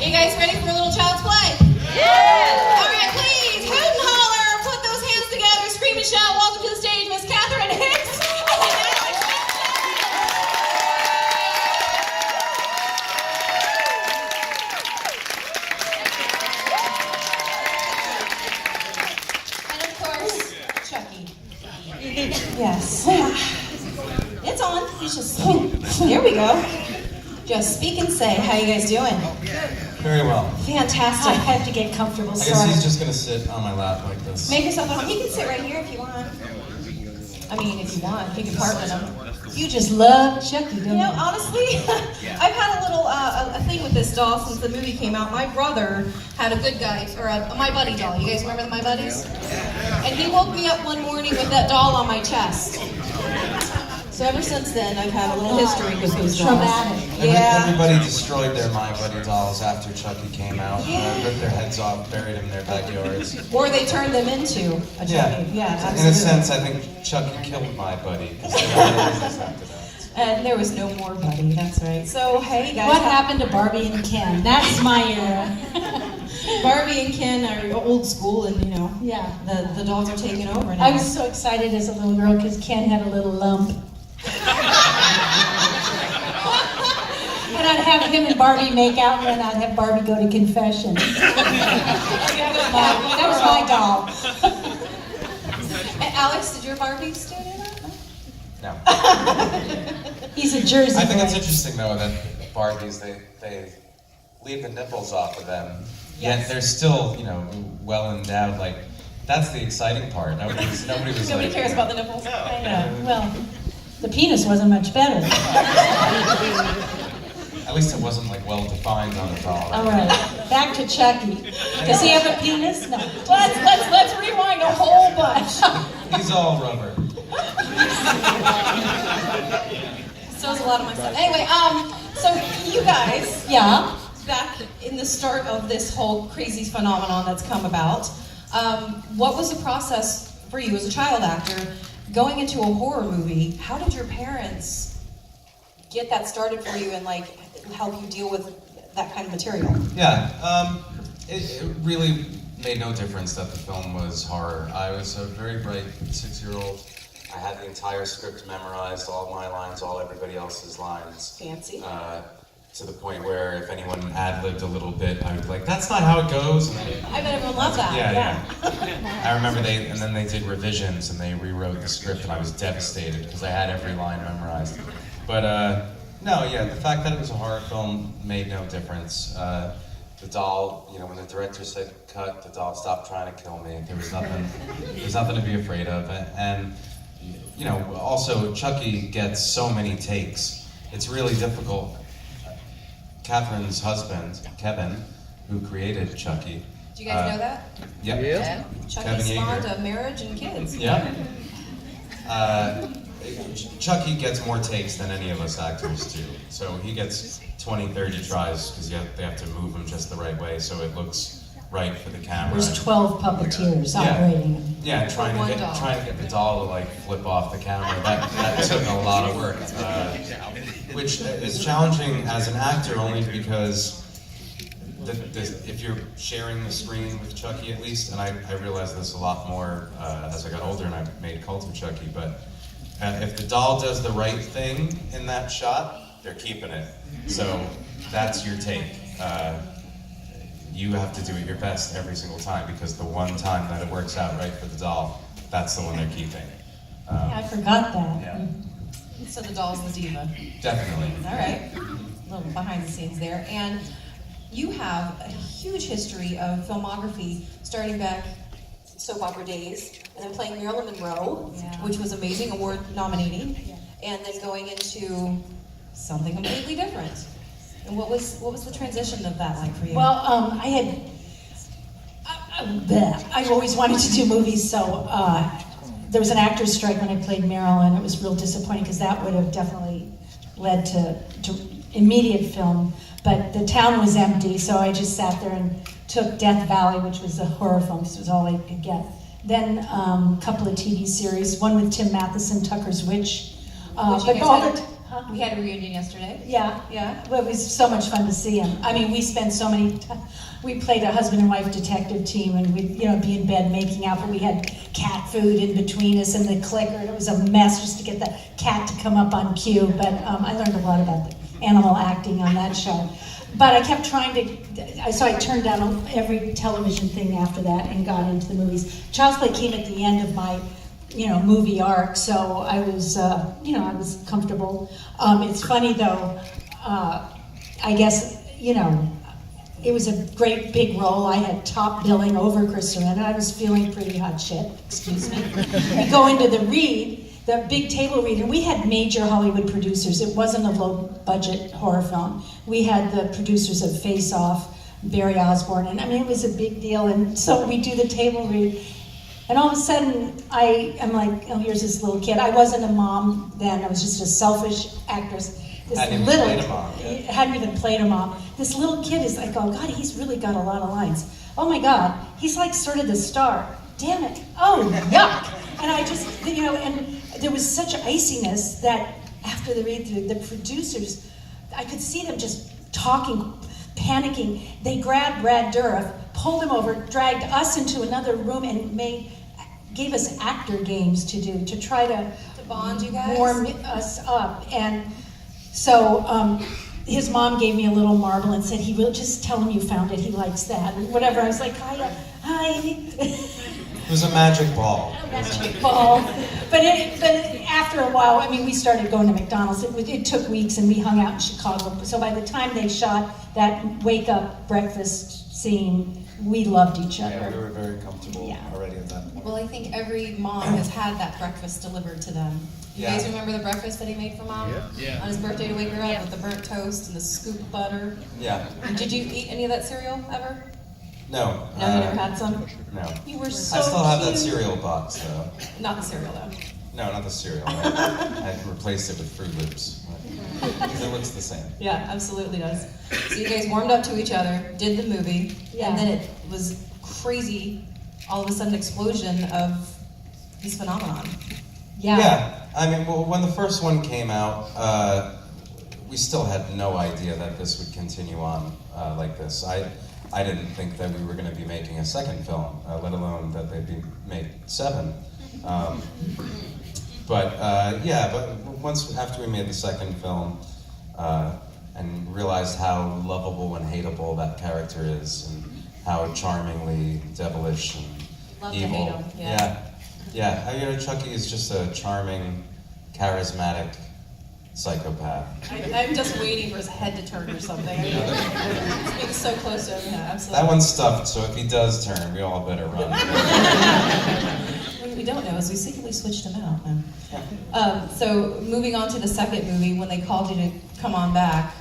You guys ready for a little child's play? Yeah! All right, please, hoot and holler, put those hands together, scream and shout. Welcome to the stage, Miss Catherine Hicks. And of course, Chucky. Yes. It's on. He's just, there we go. Just speak and say, how you guys doing? Very well. Fantastic. I have to get comfortable. I guess he's just gonna sit on my lap like this. Make yourself at home. You can sit right here if you want. I mean, if you want, you can part with them. You just love Chucky, don't You know, honestly, I've had a little a thing with this doll since the movie came out. My brother had a good guy, or a My Buddy doll. You guys remember the My Buddies? And he woke me up one morning with that doll on my chest. So ever since then, I've had a little history with those dolls. Traumatic. Yeah. Everybody destroyed their My Buddy dolls after Chucky came out. Ripped their heads off, buried them in their backyards. Or they turned them into a Chucky. Yeah, absolutely. In a sense, I think Chucky killed My Buddy. 'Cause they never exist after that. And there was no more Buddy, that's right. So, hey guys. What happened to Barbie and Ken? That's my era. Barbie and Ken are old school, and you know, Yeah. the dolls are taking over now. I was so excited as a little girl because Ken had a little lump. And I'd have him and Barbie make out, and then I'd have Barbie go to confession. That was my doll. And Alex, did your Barbie still do that? No. He's a Jersey I think boy. it's interesting though that Barbies they leave the nipples off of them, yet they're still, you know, well endowed. Like that's the exciting part. Nobody was Nobody like, cares about the nipples. I know. Well, the penis wasn't much better. At least it wasn't like well defined on the doll. All right, back to Chucky. Does he have a penis? No. Let's rewind a whole bunch. He's all rubber. So's a lot of my stuff. Anyway, so you guys, Yeah. back in the start of this whole crazy phenomenon that's come about, what was the process for you as a child actor going into a horror movie? How did your parents get that started for you and like help you deal with that kind of material? Yeah, it really made no difference that the film was horror. I was a very bright 6-year-old. I had the entire script memorized, all my lines, all everybody else's lines. Fancy. To the point where if anyone ad-libbed a little bit, I would be like, that's not how it goes. And I bet everyone loved that. yeah. I remember then they did revisions and they rewrote the script and I was devastated because I had every line memorized. But no, yeah, the fact that it was a horror film made no difference. The doll, you know, when the director said cut, the doll stopped trying to kill me. There was nothing to be afraid of. And you know, also Chucky gets so many takes. It's really difficult. Catherine's husband, Kevin, who created Chucky. Do you guys know that? Yep. Yeah. Chucky Kevin spawned Yeager. a marriage and kids. Yeah. Chucky gets more takes than any of us actors do. So he gets 20, 30 tries because they have to move him just the right way so it looks right for the camera. There's 12 puppeteers operating him. Yeah, trying to get the doll to like flip off the camera. That took a lot of work, which is challenging as an actor only because if you're sharing the screen with Chucky at least, and I realized this a lot more as I got older and I made Cult of Chucky, but if the doll does the right thing in that shot, they're keeping it. So that's your take. You have to do it your best every single time because the one time that it works out right for the doll, that's the one they're keeping. Yeah, I forgot that. Yeah, So the doll's the diva. definitely. All right, a little behind the scenes there. And you have a huge history of filmography starting back soap opera days, and then playing Marilyn Monroe, which was amazing, award nominating, and then going into something completely different. And what was the transition of that like for you? Well, I always wanted to do movies, so there was an actor's strike when I played Meryl, and it was real disappointing because that would have definitely led to immediate film. But the town was empty, so I just sat there and took Death Valley, which was a horror film, because it was all I could get. Then a couple of TV series, one with Tim Matheson, Tucker's Witch. Which you guys We had a reunion yesterday. Yeah. Yeah. Well, it was so much fun to see him. I mean, we spent so many we played a husband and wife detective team, and we'd, be in bed making out, but we had cat food in between us and the clicker, and it was a mess just to get the cat to come up on cue. But I learned a lot about the animal acting on that show. But I kept trying to, so I turned down every television thing after that and got into the movies. Child's Play came at the end of my movie arc, so I was, I was comfortable. It's funny though, I guess, it was a great big role. I had top billing over Chris Sarandon. I was feeling pretty hot shit, excuse me. We go into the read, the big table read, and we had major Hollywood producers. It wasn't a low budget horror film. We had the producers of Face Off, Barry Osborne, and I mean, it was a big deal. And so we do the table read, and all of a sudden, I am like, oh, here's this little kid. I wasn't a mom then. I was just a selfish actress. Hadn't even played a mom yet. Hadn't even played a mom. This little kid is like, oh God, he's really got a lot of lines. Oh my God, he's like sort of the star. Damn it. Oh, yuck. And I just, and there was such iciness that after the read-through, the producers, I could see them just talking, panicking. They grabbed Brad Dourif, pulled him over, dragged us into another room, and gave us actor games to do to try to bond you guys, warm us up. And so his mom gave me a little marble and said, "He will just tell him you found it. He likes that," and whatever. I was like, "Hi." It was a magic ball. Magic ball. But after a while, I mean, we started going to McDonald's. It took weeks, and we hung out in Chicago. So by the time they shot that wake up breakfast scene, we loved each other. Yeah, we were very comfortable Yeah. already at that point. Well, I think every mom has had that breakfast delivered to them. You Yeah. guys remember the breakfast that he made for mom? Yeah. On his birthday to wake her up with the burnt toast and the scoop butter. Yeah. And did you eat any of that cereal ever? No. No, you never had some? No. You were so I still have that cute. cereal box though. Not the cereal though. No, not the cereal. I replaced it with Fruit Loops. Because it looks the same. Yeah, absolutely does. So you guys warmed up to each other, did the movie, Yeah. and then it was crazy, all of a sudden explosion of this phenomenon. Yeah. I mean, well, when the first one came out, we still had no idea that this would continue on like this. I didn't think that we were going to be making a second film, let alone that they'd be made 7. But once after we made the second film and realized how lovable and hateable that character is, and how charmingly devilish and Love to evil. hate him, yeah. Yeah. I mean, Chucky is just a charming, charismatic psychopath. I'm just waiting for his head to turn or something. It's being so close to him, yeah, absolutely. That one's stuffed, so if he does turn, we all better run. What we don't know is we secretly switched him out. No. So moving on to the second movie, when they called you to come on back,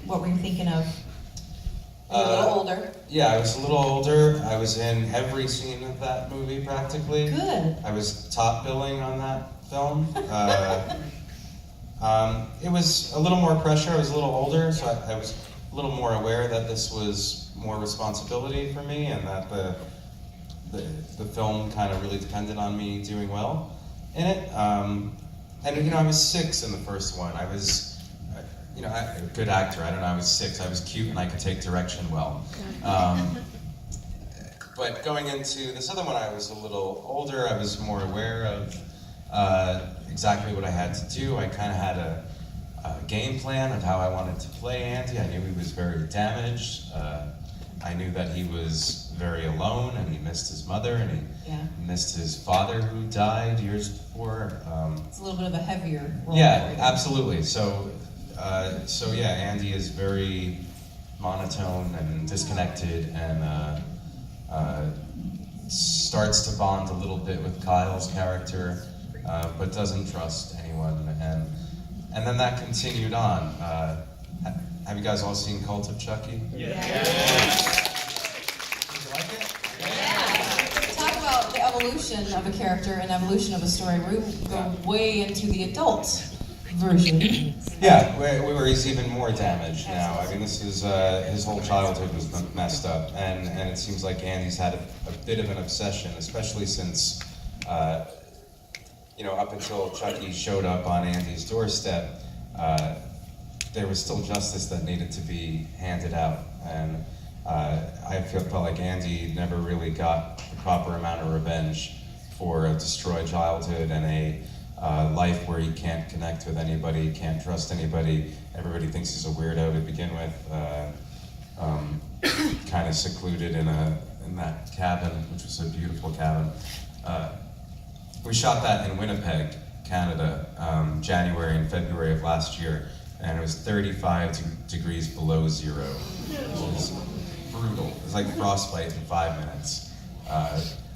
what were you thinking of? You were a little older. Yeah, I was a little older. I was in every scene of that movie practically. Good. I was top billing on that film. It was a little more pressure. I was a little older, so I was a little more aware that this was more responsibility for me, and that the film kind of really depended on me doing well in it. And I was 6 in the first one. I was, a good actor. I don't know. I was 6. I was cute and I could take direction well. But going into this other one, I was a little older. I was more aware of exactly what I had to do. I kind of had a game plan of how I wanted to play Andy. I knew he was very damaged. I knew that he was very alone, and he missed his mother, and he missed his father who died years before. It's a little bit of a heavier role. Yeah, for you. absolutely. So Andy is very monotone and disconnected, and starts to bond a little bit with Kyle's character, but doesn't trust anyone, and then that continued on. Have you guys all seen Cult of Chucky? Yeah. Did you like it? Talk about the evolution of a character and evolution of a story. We go way into the adult version. Yeah, where he's even more damaged now. I mean, this is his whole childhood was messed up, and it seems like Andy's had a bit of an obsession, especially since up until Chucky showed up on Andy's doorstep. there was still justice that needed to be handed out. And I felt like Andy never really got the proper amount of revenge for a destroyed childhood and a life where he can't connect with anybody, can't trust anybody. Everybody thinks he's a weirdo to begin with. Kind of secluded in that cabin, which was a beautiful cabin. We shot that in Winnipeg, Canada, January and February of last year, and it was 35 degrees below zero. It was brutal. It was like frostbite in 5 minutes.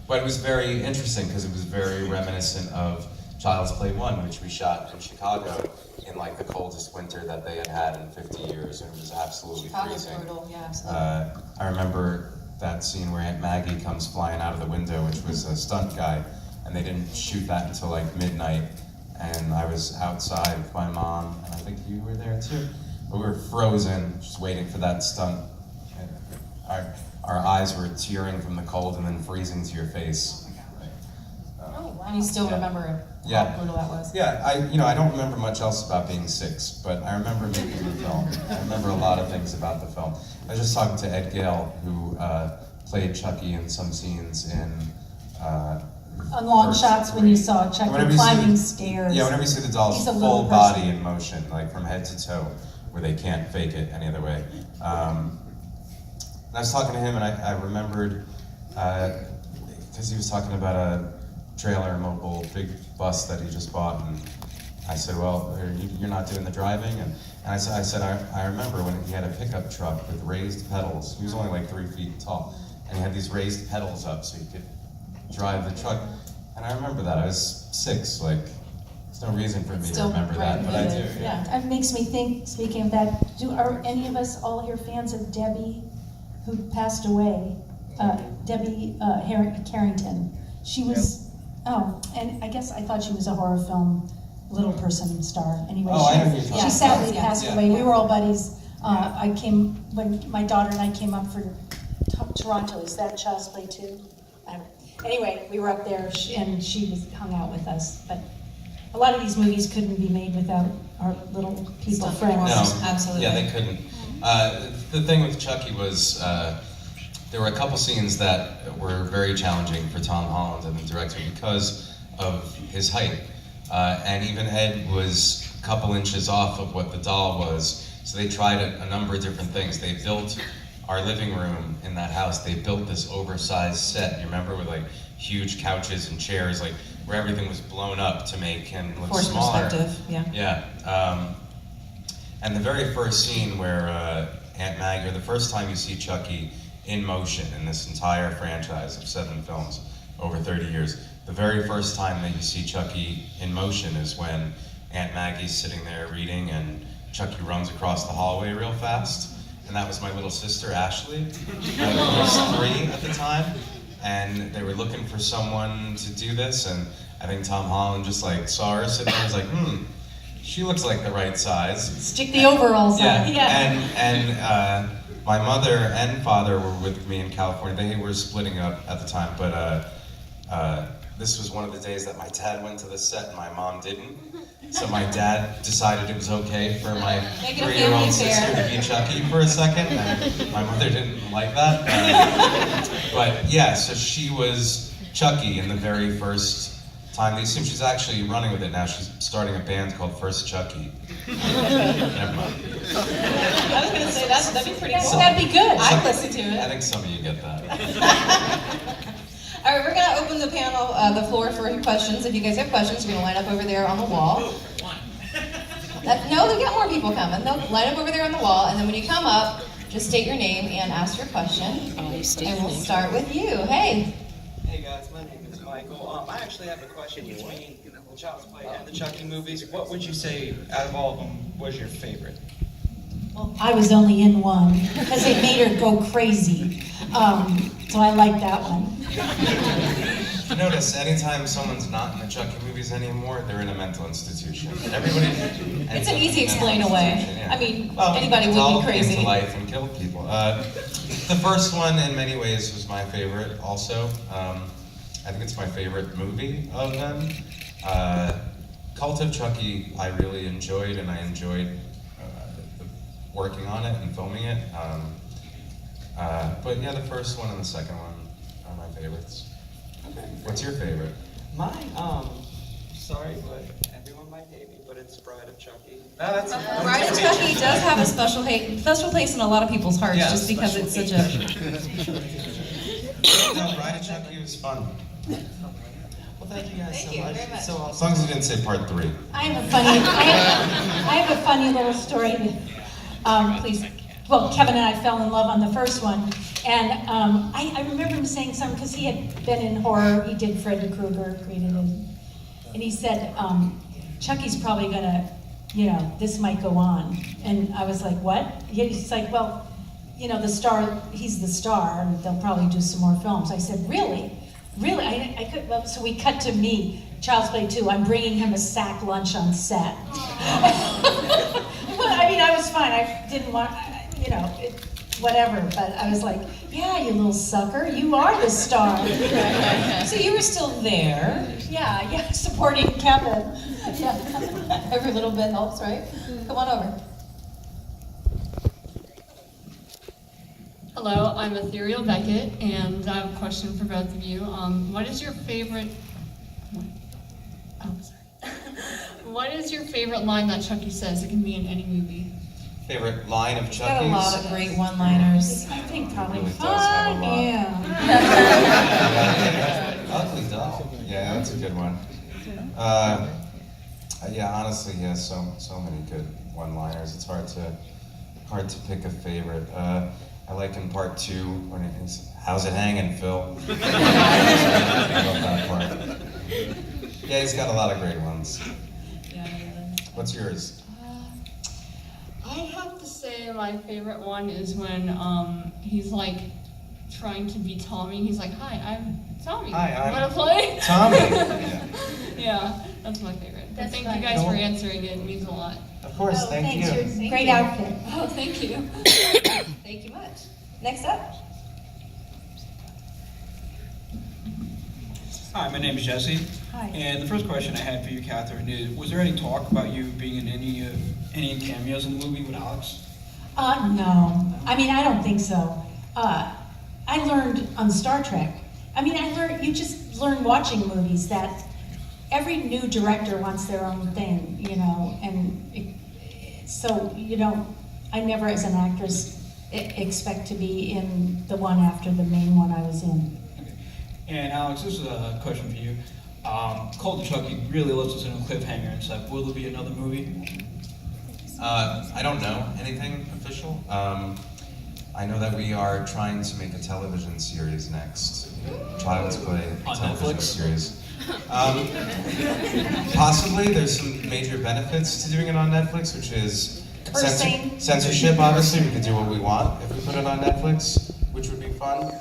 But it was very interesting because it was very reminiscent of Child's Play 1, which we shot in Chicago in like the coldest winter that they had had in 50 years, and it was absolutely Chicago's freezing. brutal, yeah, absolutely. I remember that scene where Aunt Maggie comes flying out of the window, which was a stunt guy, and they didn't shoot that until like midnight, and I was outside with my mom, and I think you were there too, but we were frozen, just waiting for that stunt. And our eyes were tearing from the cold and then freezing to your face. And you still Yeah. remember Yeah. how brutal that was. Yeah, I don't remember much else about being 6, but I remember making the film. I remember a lot of things about the film. I was just talking to Ed Gale, who played Chucky in some scenes in... On long shots when you saw Chucky whenever you climbing see stairs. Yeah, whenever you see the doll's He's a full little body person. in motion, like from head to toe, where they can't fake it any other way. And I was talking to him, and I remembered, because he was talking about a trailer mobile big bus that he just bought, and I said, well, you're not doing the driving? And I said, I remember when he had a pickup truck with raised pedals. He was only like 3 feet tall, and he had these raised pedals up so he could drive the truck. And I remember that. I was 6, like, there's no reason for me to Still remember that, but I do. Yeah, it makes me think, speaking of that, are any of us all here fans of Debbie, who passed away? Debbie Carrington. She was, and I guess I thought she was a horror film little person star. Anyway, Oh, I know who you're talking she about. sadly Yeah. passed Yeah. away. We were all buddies. When my daughter and I came up for Toronto, is that Child's Play 2? I don't know. Anyway, we were up there, and she hung out with us. But a lot of these movies couldn't be made without our little people Stunt friends. performers. Absolutely. Yeah, they couldn't. The thing with Chucky was there were a couple scenes that were very challenging for Tom Holland and the director because of his height. And even Ed was a couple inches off of what the doll was. So they tried a number of different things. They built our living room in that house. They built this oversized set, you remember, with like huge couches and chairs, like where everything was blown up to make him look Forced smaller. perspective, yeah. Yeah. And the very first scene where Aunt Maggie, or the first time you see Chucky in motion in this entire franchise of 7 films over 30 years, the very first time that you see Chucky in motion is when Aunt Maggie's sitting there reading and Chucky runs across the hallway real fast. And that was my little sister, Ashley, who was 3 at the time. And they were looking for someone to do this, and I think Tom Holland just like saw her sitting there and was like, she looks like the right size. Stick the overalls Yeah, on. Yeah. and my mother and father were with me in California. They were splitting up at the time, but this was one of the days that my dad went to the set and my mom didn't. So my dad decided it was okay for my Make it a 3-year-old family sister affair. to be Chucky for a second, and my mother didn't like that. But yeah, so she was Chucky in the very first time they assumed. She's actually running with it now. She's starting a band called First Chucky. Never mind. I was gonna say that'd be pretty cool. That'd be good. I'd listen to I it. think some of you get that. All right, we're gonna open the panel, the floor for questions. If you guys have questions, you're gonna line up over there on the wall. No, we got more people coming. They'll line up over there on the wall, and then when you come up, just state your name and ask your question. And we'll start with you. Hey. Hey guys, my name is Michael. I actually have a question between the Child's Play and the Chucky movies. What would you say, out of all of them, was your favorite? Well, I was only in one because they made her go crazy. So I like that one. Notice, anytime someone's not in the Chucky movies anymore, they're in a mental institution. Everybody. It's an easy explain away. I mean, anybody would all be crazy. Into life and kill people. The first one, in many ways, was my favorite. Also, I think it's my favorite movie of them. Cult of Chucky I really enjoyed, and I enjoyed working on it and filming it. But yeah, the first one and the second one are my favorites. Okay. What's your favorite? Mine, sorry, but everyone might hate me, but it's Bride of Chucky. Bride of Chucky does have a special place in a lot of people's hearts, Yeah, just because it's such a. No, Bride of Chucky was fun. Well, thank you guys Thank so you much. very much. So As long as you didn't say part 3. I have a funny little story. Please. Well, Kevin and I fell in love on the first one, and I remember him saying something because he had been in horror. He did Freddy Krueger, created him, and he said, "Chucky's probably gonna, this might go on." And I was like, "What?" He's like, "Well, the star. He's the star, and they'll probably do some more films." I said, "Really? Really?" I could. Well, so we cut to me, Child's Play 2. I'm bringing him a sack lunch on set. Well, I mean, I was fine. I didn't want, whatever. But I was like, "Yeah, you little sucker, you are the star." So you were still there. Yeah, supporting Kevin. Yeah. Every little bit helps, right? Come on over. Hello, I'm Ethereal Beckett, and I have a question for both of you. What is your favorite? Oh, sorry. What is your favorite line that Chucky says? It can be in any movie. Favorite line of He's got a lot Chucky's? of great one-liners. I think probably Really does have a lot. Yeah. Ugly doll. Yeah, that's a good one. Yeah, honestly, yeah, so many good one-liners. It's hard to pick a favorite. I like in part 2 when he's, "How's it hanging, Phil?" I love that part. Yeah, he's got a lot of great ones. What's yours? I have to say my favorite one is when he's like trying to be Tommy. He's like, "Hi, I'm Tommy. Hi, I'm wanna play?" Tommy. Yeah. Yeah, that's my favorite. That's Thank fun. you guys for answering it. It means a lot. Of course, thank you. Thanks, great outfit. Oh, thank you. Thank you much. Next up. Hi, my name is Jesse. Hi. And the first question I had for you, Catherine, is: was there any talk about you being in any cameos in the movie with Alex? No. I mean, I don't think so. I learned on Star Trek. You just learn watching movies that every new director wants their own thing, so I never, as an actress, expect to be in the one after the main one I was in. Okay. And Alex, this is a question for you. Cult of Chucky really left us in a cliffhanger and stuff. Will there be another movie? I don't know anything official. I know that we are trying to make a television series next. Child's Play On television Netflix? series. Possibly. There's some major benefits to doing it on Netflix, which is Cursing. censorship. Obviously, we could do what we want if we put it on Netflix, which would be fun.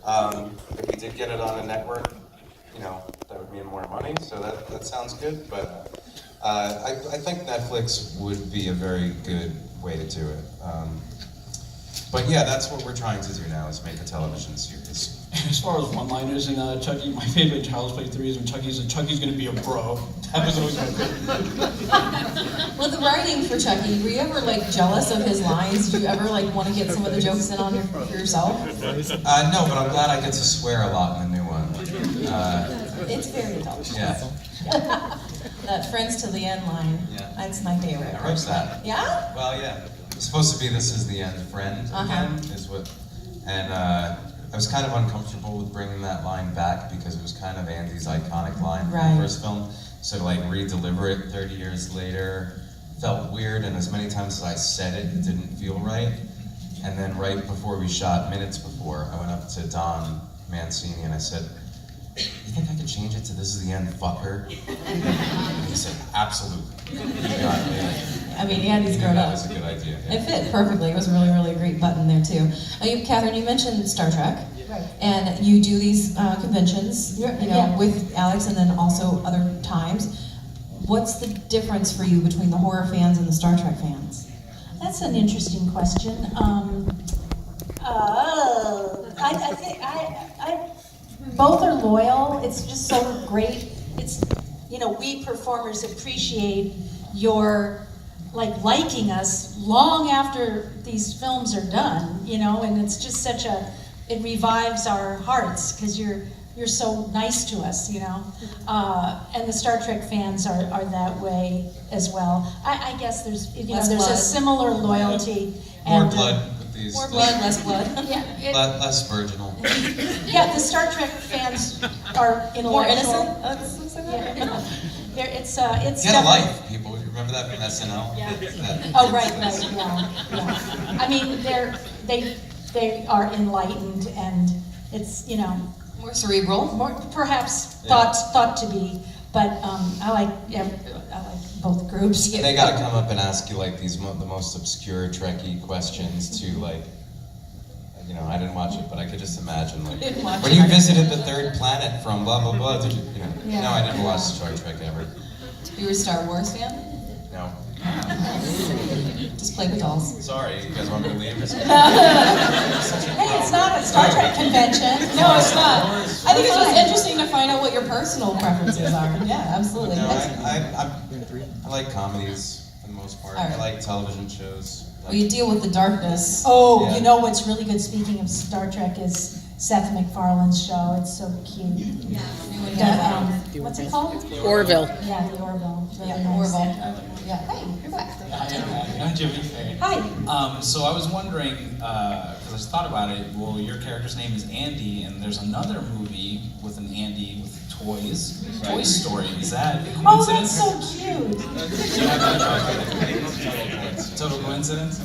If we did get it on a network, that would mean more money. So that sounds good. But I think Netflix would be a very good way to do it. But yeah, that's what we're trying to do now, is make a television series. As far as one-liners in Chucky, my favorite Child's Play 3 is when Chucky's gonna be a bro. That was always my favorite. Well, the writing for Chucky, were you ever jealous of his lines? Did you ever want to get some of the jokes in on for yourself? No, but I'm glad I get to swear a lot in the new one. It's very adult. Yeah, That "friends to the end" line. Yeah. That's my favorite. I wrote that. Yeah? Well, yeah. It's supposed to be "this is the end, friend" again, is what. And I was kind of uncomfortable with bringing that line back because it was kind of Andy's iconic line from Right. the first film. So to re-deliver it 30 years later felt weird, and as many times as I said it, it didn't feel right. And then right before we shot, minutes before, I went up to Don Mancini and I said, "You think I could change it to 'this is the end, fucker'?" And he said, "Absolutely. You got it." I mean, Andy's Yeah, grown that up. was a good idea. Yeah. It fit perfectly. It was a really, really great button there, too. Catherine, you mentioned Star Trek. Right. And you do these conventions, Yeah. with Alex and then also other times. What's the difference for you between the horror fans and the Star Trek fans? That's an interesting question. I think both are loyal. It's just so great. we performers appreciate your liking us long after these films are done, and it's just it revives our hearts because you're so nice to us, and the Star Trek fans are that way as well. I guess there's Less there's blood. a similar loyalty. More and, blood with these. More blood, less blood. Less virginal. Yeah, the Star Trek fans are intellectual. More innocent? Looks like that. Yeah, it's Get a definitely- life, people. You remember that from SNL? Yeah. Oh, right, yeah. I mean, they are enlightened, and it's More cerebral. more perhaps Yeah. thought to be, but I like both groups. They gotta come up and ask you the most obscure Trekkie questions to I didn't watch it, but I could just imagine Didn't watch when it. you visited the third planet from blah blah blah. Did you? Yeah. No, I never watched Star Trek ever. You were a Star Wars fan? No. Just play with dolls. Sorry, you guys want me to leave? Hey, it's not a Star Trek convention. No, it's not. I think it's just interesting to find out what your personal preferences are. Yeah, absolutely. No, That's- I like comedies for the most part. All right. I like television shows. well, you deal with the darkness. Oh, Yeah. you know what's really good, speaking of Star Trek, is Seth MacFarlane's show. It's so cute. Yeah. What's it called? Orville. Yeah, the Orville. Really Yeah, nice. Orville. Yeah. Hey, you're back. I'm Jimmy. Hi. So I was wondering, because I just thought about it, well, your character's name is Andy, and there's another movie with an Andy with toys, Toy Story. Is that a Oh, coincidence? that's so cute. Total coincidence?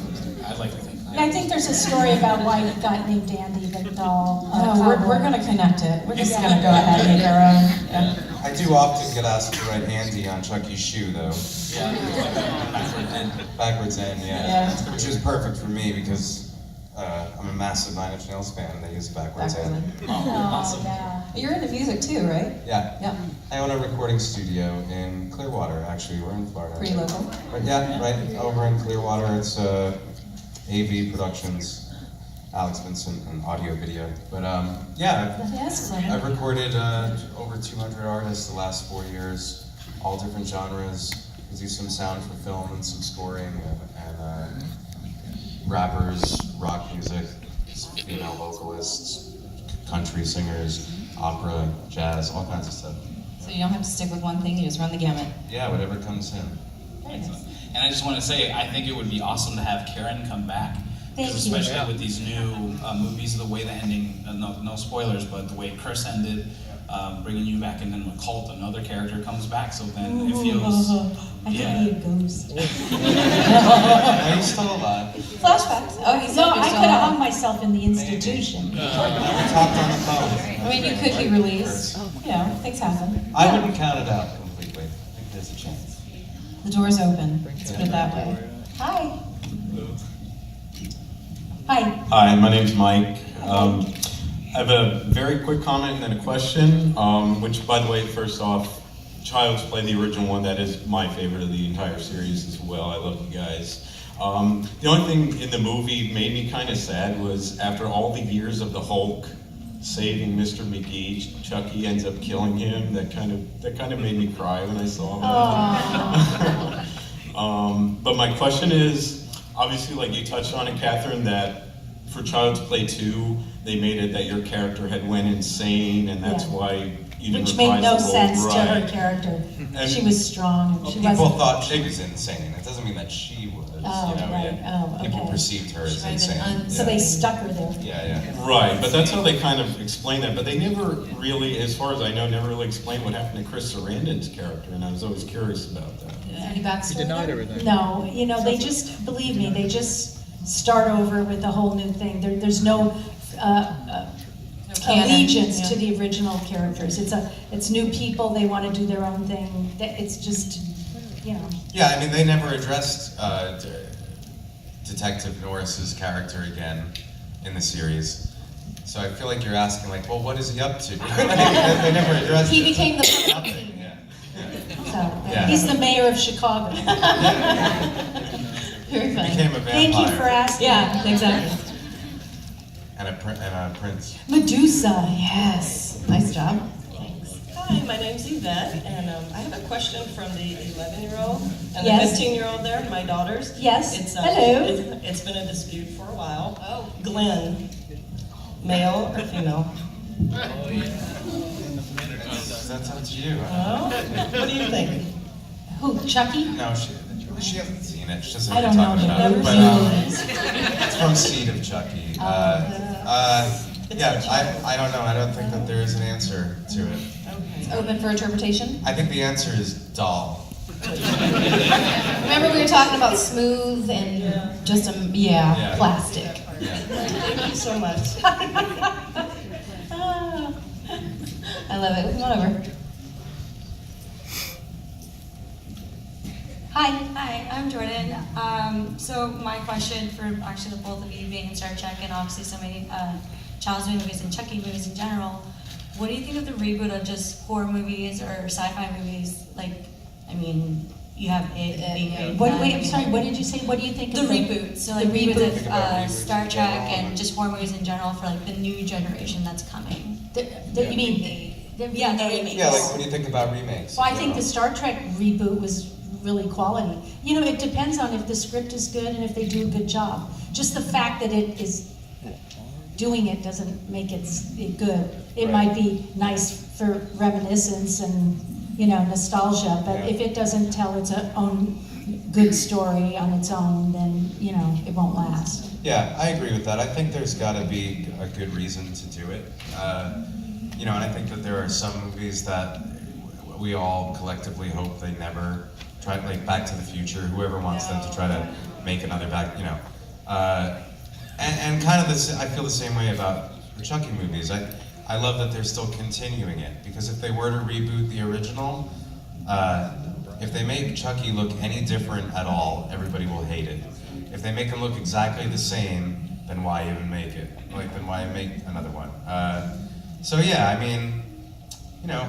I'd like to think Yeah, I think there's a story about why it got named Andy the doll. No, we're going to connect it. We're just going to go ahead and make our own. Yeah. I do often get asked to write Andy on Chucky's shoe, though. Backwards end, yeah. Which is perfect for me because I'm a massive Nine Inch Nails fan and they use backwards end. Oh, yeah. You're into music too, right? Yeah. Yeah. I own a recording studio in Clearwater, actually. We're in Florida. Pretty local. But yeah, right over in Clearwater. It's AV Productions, Alex Vincent, and audio video. But yeah, Yes, I've recorded over 200 artists the last 4 years, all different genres. I do some sound for film and some scoring, and rappers, rock music, female vocalists, country singers, opera, jazz, all kinds of stuff. So you don't have to stick with one thing, you just run the gamut. Yeah, whatever comes in. And I just want to say, I think it would be awesome to have Karen come back. Thank Because you. especially with these new movies, the way the ending, no spoilers, but the way Chris ended, bringing you back, and then with Colt, another character comes back, so then it feels, I could be a ghost. Are you still alive? Flashbacks. Oh, he's No, I could have hung myself in the institution. We talked on the phone. I mean, you could be released. You know, things happen. I wouldn't count it out completely. I think there's a chance. The door's open. Let's put it that way. Hi. Hi. Hi, my name's Mike. I have a very quick comment and then a question, which, by the way, first off, Child's Play, the original one, that is my favorite of the entire series as well. I love you guys. The only thing in the movie made me kind of sad was after all the years of the Hulk saving Mr. McGee, Chucky ends up killing him. That kind of made me cry when I saw that. But my question is, obviously, like you touched on it, Catherine, that for Child's Play 2, they made it that your character had went insane, and that's Yeah. why you didn't Which made reprise no the role. sense to her Right. character. And- She was strong. And she People wasn't. thought she was insane. It doesn't mean that she was. Oh, yeah. right. Oh, People okay. perceived her as might have been insane. So they stuck her there. Yeah. Right, but that's how they kind of explain that. But they never really, as far as I know, never really explained what happened to Chris Sarandon's character, and I was always curious about that. Any backstory? there? No, they just, believe me, they just start over with a whole new thing. There's no canon, allegiance yeah. to the original characters. It's new people. They want to do their own thing. It's just, Yeah, I mean, they never addressed Detective Norris's character again in the series. So I feel like you're asking, like, well, what is he up to? They never addressed He it. became the Nothing, yeah. so Yeah. he's the mayor of Chicago. Very funny. Became a vampire. Thank you for asking. Yeah, exactly. And a prince. Medusa, yes. Nice job. Hi. my name's Yvette, and I have a question from the 11-year-old and Yes. the 15-year-old there, my daughters. Yes. It's, Hello. It's been a dispute for a while. Oh. Glenn, male or female? That's up to you. Oh, what do you think? Who, Chucky? No, she hasn't seen it. She doesn't I know don't what know. you're talking Never about. seen But it's from Seed of Chucky. Yeah, I don't know. I don't think that there is an answer to it. It's open for interpretation. I think the answer is doll. Remember we were talking about smooth and just Yeah. plastic. Yeah. Thank you so much. I love it. Come on over. Hi, I'm Jordan. So my question for actually the both of you being in Star Trek and obviously so many Child's Play movies and Chucky movies in general, what do you think of the reboot of just horror movies or sci-fi movies? Like, I mean, you have it being made. Wait, I'm sorry, what did you say? What do you think The of reboot, so like the reboot reboot? Think about of reboots Star in Trek general. and just horror movies in general for like the new generation that's coming. You mean, the remakes. Yeah, like when you think about remakes. Well, I think the Star Trek reboot was really quality. You know, it depends on if the script is good and if they do a good job. Just the fact that it is doing it doesn't make it good. It Right. might be nice for reminiscence and, you know, nostalgia, but Yeah. if it doesn't tell its own good story on its own, then, you know, it won't last. Yeah, I agree with that. I think there's got to be a good reason to do it. You know, and I think that there are some movies that we all collectively hope they never try, like Back to the Future, whoever wants them to try to make another Back, you know. And kind of this, I feel the same way about the Chucky movies. I love that they're still continuing it, because if they were to reboot the original, if they make Chucky look any different at all, everybody will hate it. If they make him look exactly the same, then why even make it? Like, then why make another one? So yeah, I mean, you know,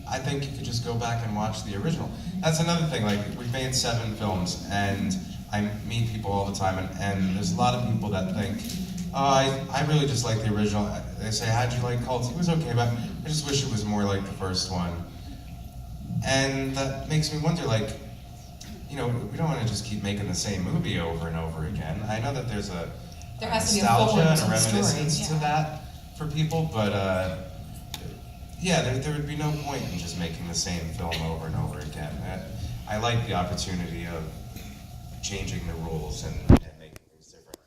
I think you could just go back and watch the original. That's another thing, like, we've made 7 films, and I meet people all the time, and there's a lot of people that think, oh, I really just like the original. They say, how'd you like Cult? It was okay, but I just wish it was more like the first one. And that makes me wonder, like, you know, we don't want to just keep making the same movie over and over again. I know that there's There has to be a nostalgia forward and to a the story, reminiscence to yeah. that for people, but yeah, there would be no point in just making the same film over and over again. I like the opportunity of changing the rules and making things different.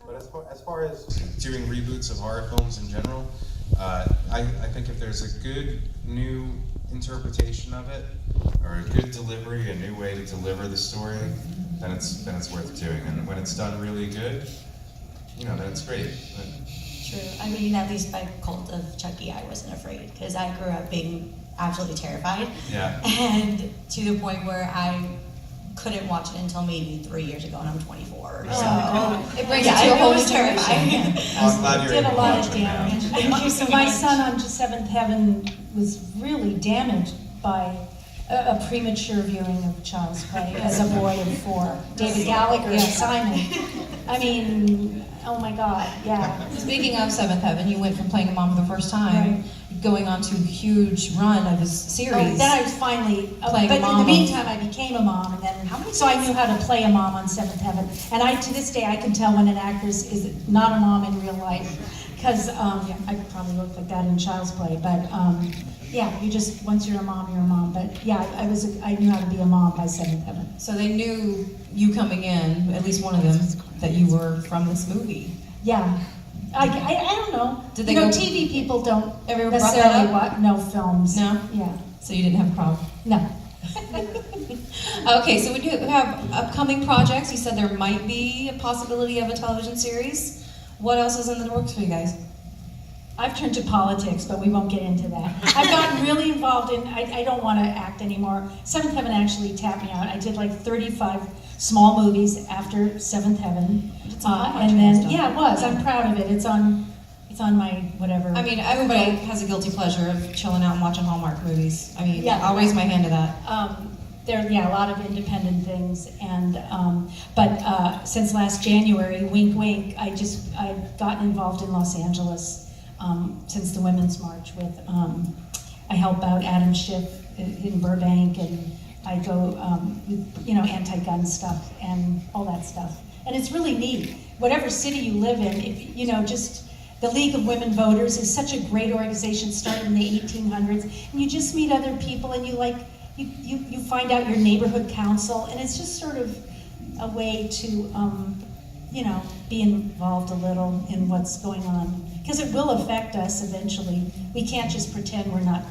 But as far as doing reboots of horror films in general, I think if there's a good new interpretation of it, or a good delivery, a new way to deliver the story, then it's worth doing. And when it's done really good, you know, then it's great. But, True. I mean, at least by Cult of Chucky, I wasn't afraid because I grew up being absolutely terrified. yeah. And to the point where I couldn't watch it until maybe 3 years ago, and I'm 24. So It brings yeah, you to a it whole was new terrifying. generation. Well, I'm glad you're Did able a to lot watch of it now. damage. Thank you so My much. son on Seventh Heaven was really damaged by a premature viewing of Child's Play as a boy of 4. David Gallagher and Simon. I mean, oh my God, yeah. Speaking of Seventh Heaven, you went from playing a mom for the first time, going on to a huge run of his series. Then I was finally, Playing but a in mom. the meantime, I became a mom, and then so I knew how to play a mom on Seventh Heaven. And to this day, I can tell when an actress is not a mom in real life, because I probably look like that in Child's Play. But yeah, you just once you're a mom, you're a mom. But yeah, I knew how to be a mom by Seventh Heaven. So they knew you coming in, at least one of them, that you were from this movie. Yeah. I don't know. Did they you know, go- TV people don't Ever brought that necessarily up? know films. No? Yeah. So you didn't have a problem. No. Okay, so we do have upcoming projects. You said there might be a possibility of a television series. What else is in the works for you guys? I've turned to politics, but we won't get into that. I've gotten really involved in, I don't want to act anymore. Seventh Heaven actually tapped me out. I did like 35 small movies after Seventh Heaven. It's a lot And then, stuff. yeah, it was. I'm proud of it. It's on my whatever. I mean, everybody has a guilty pleasure of chilling out and watching Hallmark movies. I mean, Yeah. I'll raise my hand to that. There, a lot of independent things, and but since last January, wink, wink, I've gotten involved in Los Angeles since the Women's March with I help out Adam Schiff in Burbank, and I go, with, anti-gun stuff and all that stuff. And it's really neat. Whatever city you live in, if, just the League of Women Voters is such a great organization, started in the 1800s, and you just meet other people, and you find out your neighborhood council, and it's just sort of a way to, be involved a little in what's going on. Because it will affect us eventually. We can't just pretend we're not,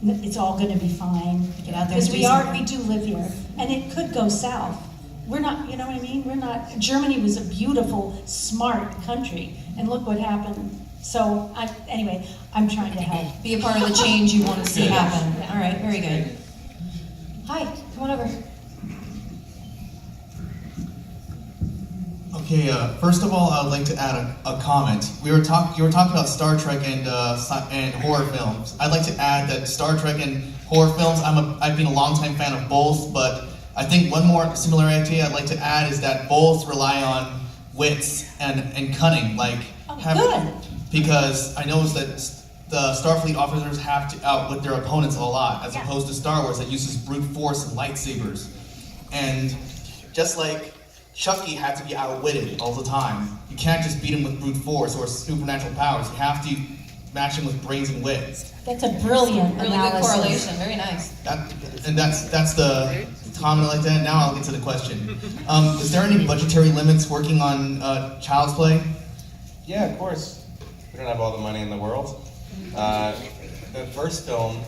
it's all gonna be fine. Get out there and Because do we something. do live here, and it could go south. We're not, you know what I mean? We're not, Germany was a beautiful, smart country, and look what happened. So, anyway, I'm trying to help. Be a part of the change you want to see happen. All right, very good. Hi, come on over. Okay, first of all, I would like to add a comment. You were talking about Star Trek and horror films. I'd like to add that Star Trek and horror films, I've been a longtime fan of both, but I think one more similarity I'd like to add is that both rely on wits and cunning. Good. Because I noticed that the Starfleet officers have to outwit their opponents a lot, as opposed to Star Wars that uses brute force and lightsabers. And just like Chucky had to be outwitted all the time, you can't just beat him with brute force or supernatural powers. You have to match him with brains and wit. That's a brilliant Really analysis. good correlation. Very nice. That's the comment like that. Now I'll get to the question. Is there any budgetary limits working on Child's Play? Yeah, of course. We don't have all the money in the world. The first film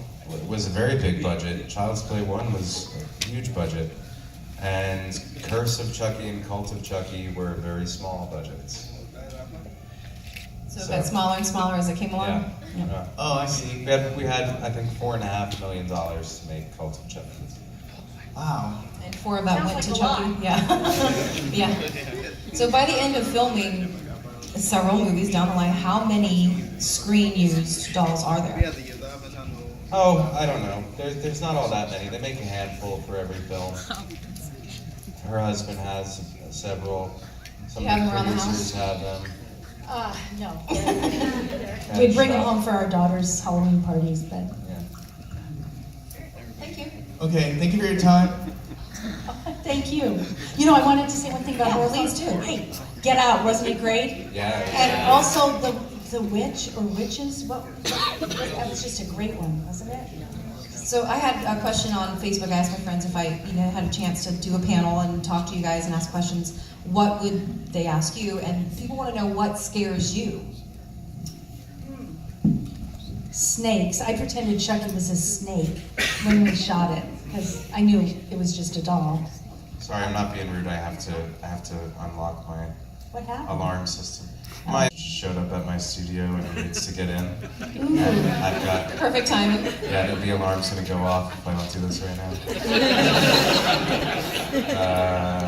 was a very big budget. Child's Play 1 was a huge budget. And Curse of Chucky and Cult of Chucky were very small budgets. So it got smaller and smaller as it came along? Yeah. Oh, I see. We had I think, $4.5 million to make Cult of Chucky. Wow. And 4 of that Sounds went like to a Chucky. lot. Yeah. Yeah. So by the end of filming several movies down the line, how many screen-used dolls are there? Oh, I don't know. There's not all that many. They make a handful for every film. Her husband has several. Some You of have the them around the producers house? have them. No. We bring them home for our daughter's Halloween parties, but. Yeah. Thank you. Okay, thank you for your time. Thank you. I wanted to say one thing about horror. please do. Hey, Get Out, wasn't it great? Yeah. And also the witch or witches. That was just a great one, wasn't it? So I had a question on Facebook. I asked my friends if I had a chance to do a panel and talk to you guys and ask questions. What would they ask you? And people want to know what scares you. Snakes. I pretended Chucky was a snake when we shot it because I knew it was just a doll. Sorry, I'm not being rude. I have to unlock my What happened? alarm system. Mike showed up at my studio and he needs to get in. Ooh. And I've got Perfect timing. the alarm's gonna go off if I don't do this right now.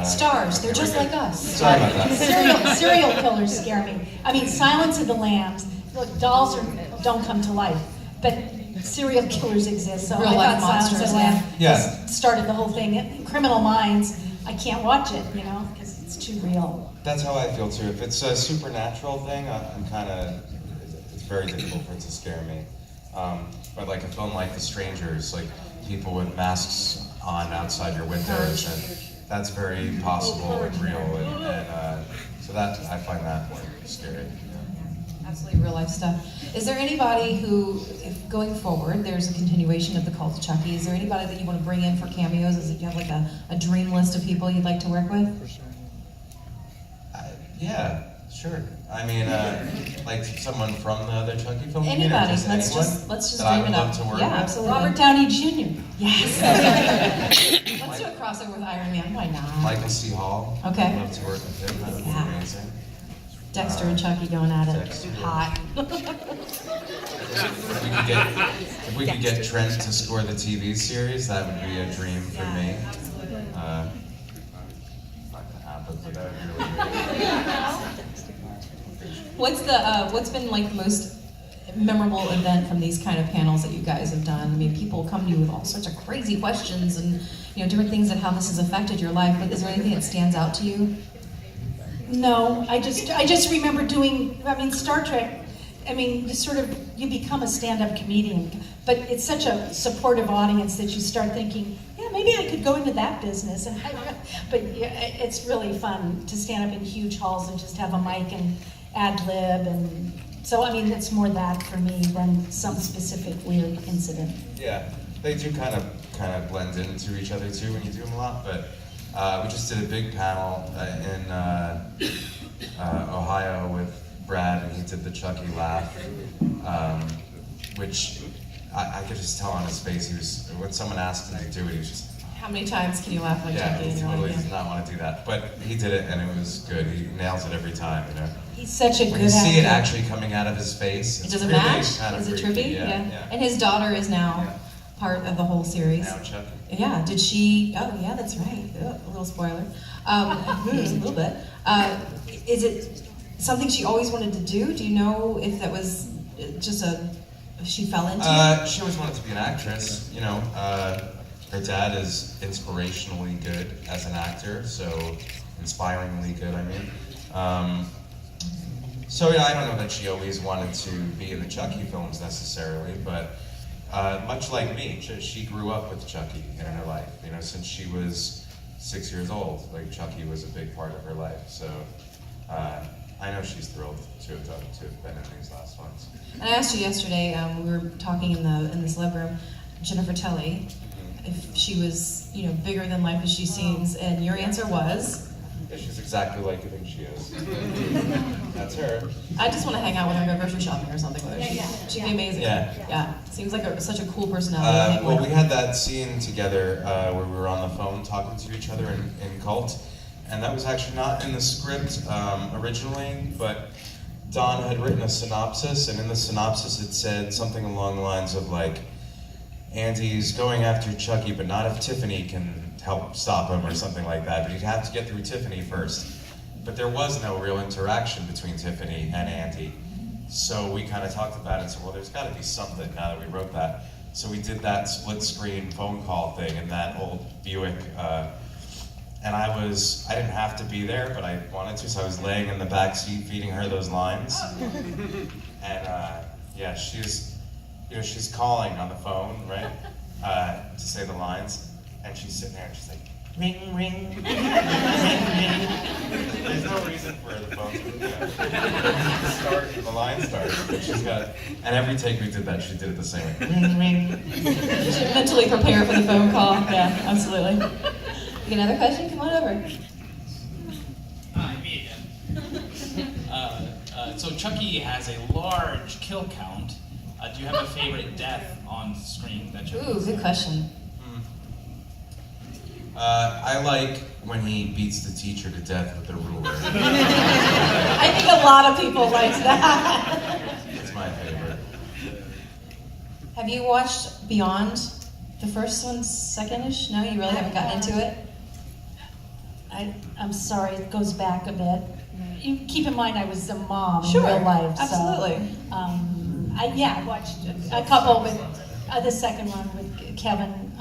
Stars, they're okay, just we're like good. us. Sorry about that. Serial killers scare me. I mean, Silence of the Lambs. Look, dolls don't come to life, but serial killers exist. So Real I life thought Silence of monsters, the Lambs yeah. started the whole thing. Criminal Minds. I can't watch it, because it's too real. That's how I feel too. If it's a supernatural thing, it's very difficult for it to scare me. But like a film like The Strangers, like people with masks on outside your windows, and that's very possible and real, and so that I find that more scary. Absolutely real life stuff. Is there anybody who, if going forward, there's a continuation of the Cult of Chucky, is there anybody that you want to bring in for cameos? Is it, you have like a dream list of people you'd like to work with? Yeah, sure. I mean, like someone from the other Chucky film. Anybody. Just Let's anyone just that I dream would it up. love to work Yeah, with. absolutely. Robert Downey Jr. Yes. Let's do a crossover with Iron Man. Why not? Michael C. Hall. Okay. I'd love to work with him. That would be Yeah. amazing. Dexter and Chucky going at it. Dexter. Hot. If we could get Trent to score the TV series, that would be a dream for me. Not gonna happen, but that would be really great. What's been like the most memorable event from these kind of panels that you guys have done? I mean, people come to you with all sorts of crazy questions and different things and how this has affected your life. But is there anything that stands out to you? No, I just remember doing, Star Trek, I mean, you become a stand-up comedian, but it's such a supportive audience that you start thinking, yeah, maybe I could go into that business. But yeah, it's really fun to stand up in huge halls and just have a mic and ad-lib. And so, I mean, it's more that for me than some specific weird incident. Yeah, they do kind of blend into each other too when you do them a lot, but we just did a big panel in Ohio with Brad, and he did the Chucky laugh, which I could just tell on his face. He was, when someone asked him to do it, he was just, How many times can you laugh like Chucky? he And you're totally like, does not want to do that. But he did it, and it was good. He nails it every time, you know. He's such a good When you see it actor. actually coming out of his face, It it's doesn't really match? kind of Is it freaky. trippy? Yeah. And his daughter is now part of the whole series. Now Chucky. Yeah, did she? Oh, yeah, that's right. Ugh, a little spoiler. A little bit. Is it something she always wanted to do? Do you know if that was just if she fell into it? She always wanted to be an actress. You know, her dad is inspirationally good as an actor, so inspiringly good, I mean. So yeah, I don't know that she always wanted to be in the Chucky films necessarily, but much like me, she grew up with Chucky in her life. You know, since she was 6 years old, like Chucky was a big part of her life. So I know she's thrilled to have been in these last ones. And I asked you yesterday, we were talking in the celeb room, Jennifer Telly, if she was, you know, bigger than life as she seems, and your answer was? Yeah, she's exactly like you think she is. That's her. I just want to hang out with her and go grocery shopping or something with her. She'd be amazing. Yeah. Seems like such a cool personality to hang Well, with. we had that scene together where we were on the phone talking to each other in Cult, and that was actually not in the script originally, but Don had written a synopsis, and in the synopsis it said something along the lines of like, Andy's going after Chucky, but not if Tiffany can help stop him or something like that, but he'd have to get through Tiffany first. But there was no real interaction between Tiffany and Andy. So we kind of talked about it and said, well, there's got to be something now that we wrote that. So we did that split screen phone call thing in that old Buick. And I didn't have to be there, but I wanted to, so I was laying in the back seat feeding her those lines. And yeah, she's calling on the phone, right, to say the lines. And she's sitting there and she's like, ring, ring, ring, ring. There's no reason for the phone to start, the line starts, but she's got it. And every take we did that, she did it the same way. Ring, ring. You should mentally prepare for the phone call. Yeah, absolutely. You got another question? Come on over. Hi, me again. So Chucky has a large kill count. Do you have a favorite death on screen that Chucky? Ooh, good question. I like when he beats the teacher to death with a ruler. I think a lot of people like that. It's my favorite. Have you watched Beyond? The first one, second-ish? No, you really haven't gotten into it? I'm sorry, it goes back a bit. You keep in mind I was a mom Sure, in real life. absolutely. So, I watched a couple with the second one with Kevin,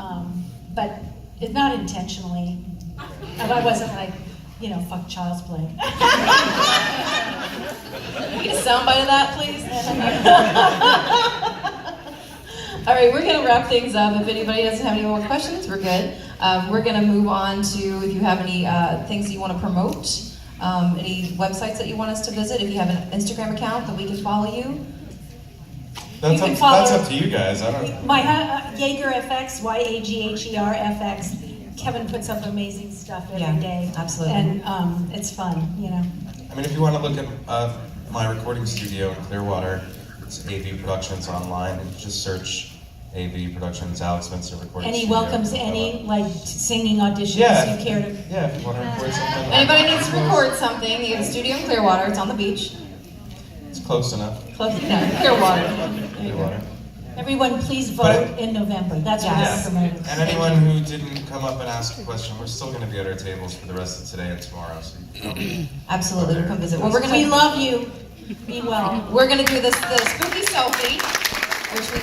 but it's not intentionally. I wasn't like, fuck Child's Play. Can we get a soundbite of that, please? All right, we're going to wrap things up. If anybody doesn't have any more questions, we're good. We're going to move on to if you have any things that you want to promote, any websites that you want us to visit, if you have an Instagram account that we can follow you. That's up to you guys. I don't. My Jaeger FX, YAGHER-FX. Kevin puts up amazing stuff every day. Absolutely. And it's fun, I mean, if you want to look at my recording studio in Clearwater, it's AV Productions online. And just search AV Productions, Alex Spencer Recording And he Studio. welcomes any singing auditions Yeah. you care to. Yeah, if you want to record something. Anybody needs to record something, you have a studio in Clearwater. It's on the beach. It's close enough. Close enough. Clearwater. Clearwater. Everyone, please vote But- in November. That's what Yes. I'm promoting. And anyone who didn't come up and ask a question, we're still going to be at our tables for the rest of today and tomorrow. So you can come. Absolutely, we'll come visit. Well, We love you. Be well. We're gonna do the spooky selfie, which we